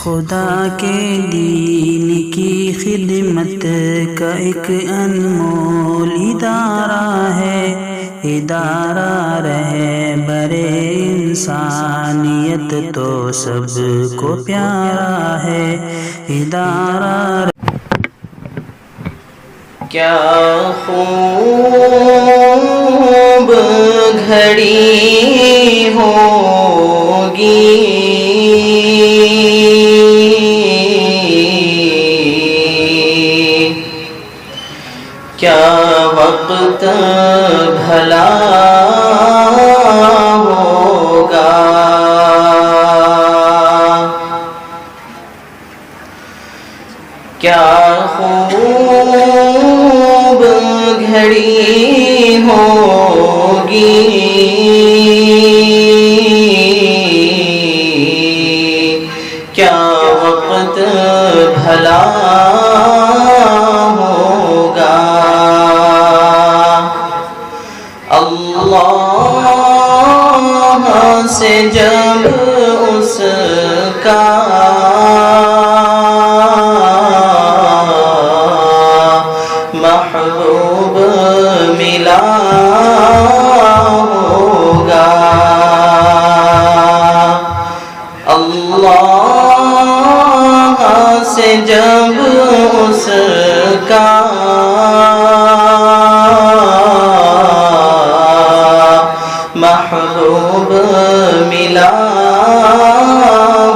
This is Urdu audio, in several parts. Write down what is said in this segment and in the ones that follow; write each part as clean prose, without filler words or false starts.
خدا کے دین کی خدمت کا ایک انمول ادارہ ہے، ادارہ رہبر انسانیت تو سب کو پیارا ہے، ادارہ کیا خوب گھڑی ہوگی کیا وقت بھلا ہوگا، کیا خوب گھڑی ہوگی کیا وقت بھلا ہوگا، اللہ سے جب اس کا محبوب ملا ہوگا، اللہ سے جب اس کا محبوب ملا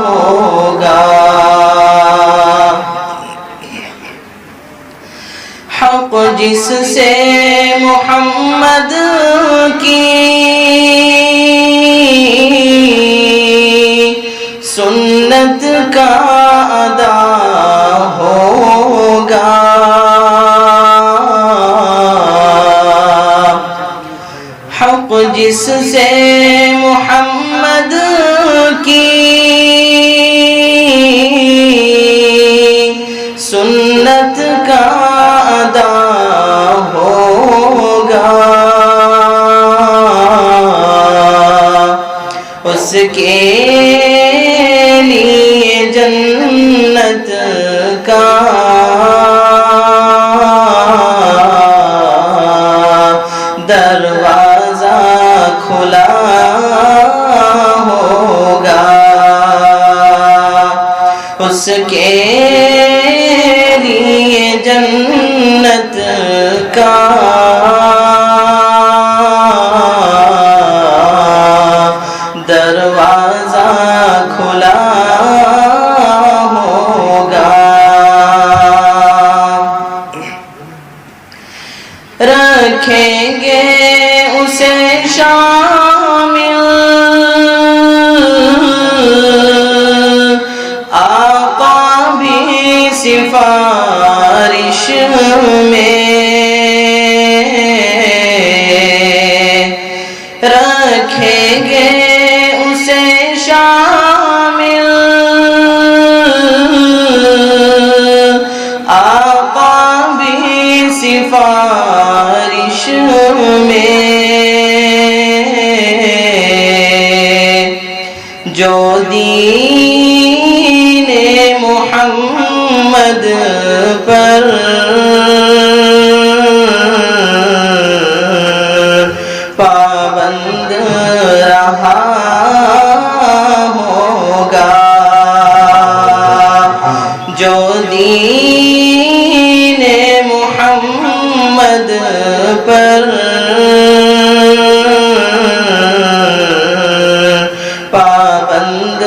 ہوگا، حق جس سے محمد کی سنت کا ادا ہوگا، حق جس سے محمد کی سنت کا ادا ہوگا، اس کے لیے جنت کا دروازہ کھلا ہوگا، اس کے لیے جنت کا دروازہ کھلا ہوگا، رکھیں گے اسے شامل آقا بھی سفارش میں، رکھیں گے اسے شامل آقا بھی سفارش میں، جو دین محمد پر پابند رہا ہوگا، جو دین محمد پر پابند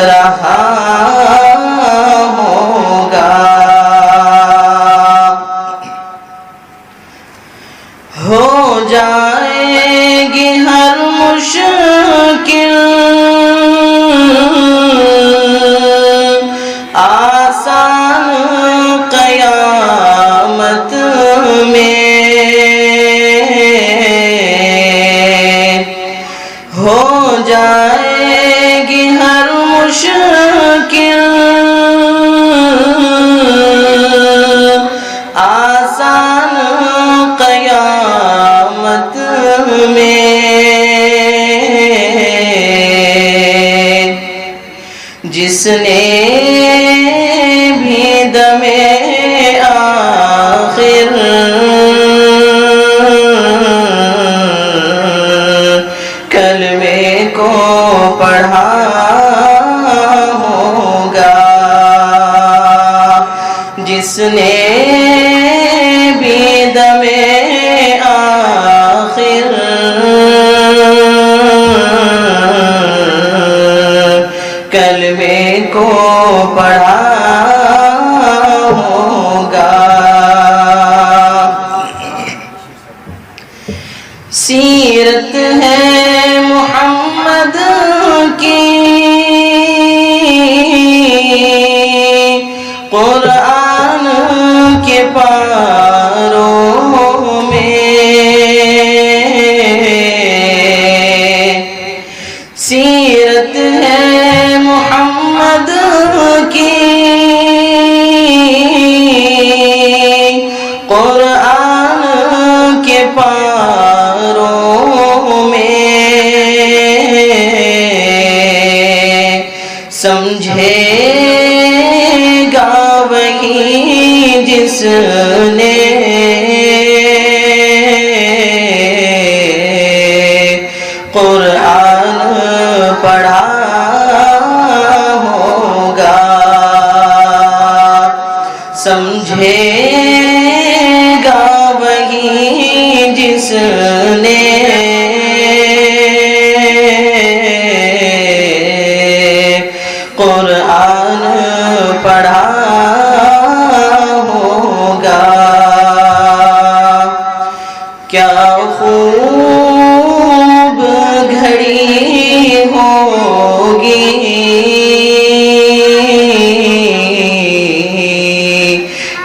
رہا ہوگا، جس نے بھی دم آخر کلمے کو پڑھا ہوگا، جس نے بھی دم آخر کلمے کو پڑھا ہوگا۔ سیرت ہے محمد کی قرآن کے پاروں میں، سیرت ہے محمد کی قرآن کے پاروں میں، سمجھے گا وہی جس نے قرآن پڑھا ہوگا، سمجھے گا وہی جس نے قرآن پڑھا ہوگا۔ کیا خوب گھڑی ہوگی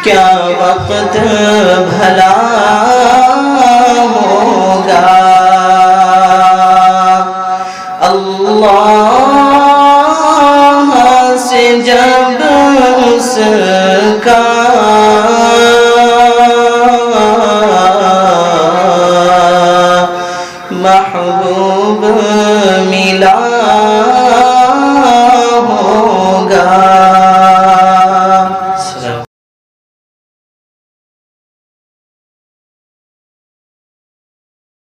کیا وقت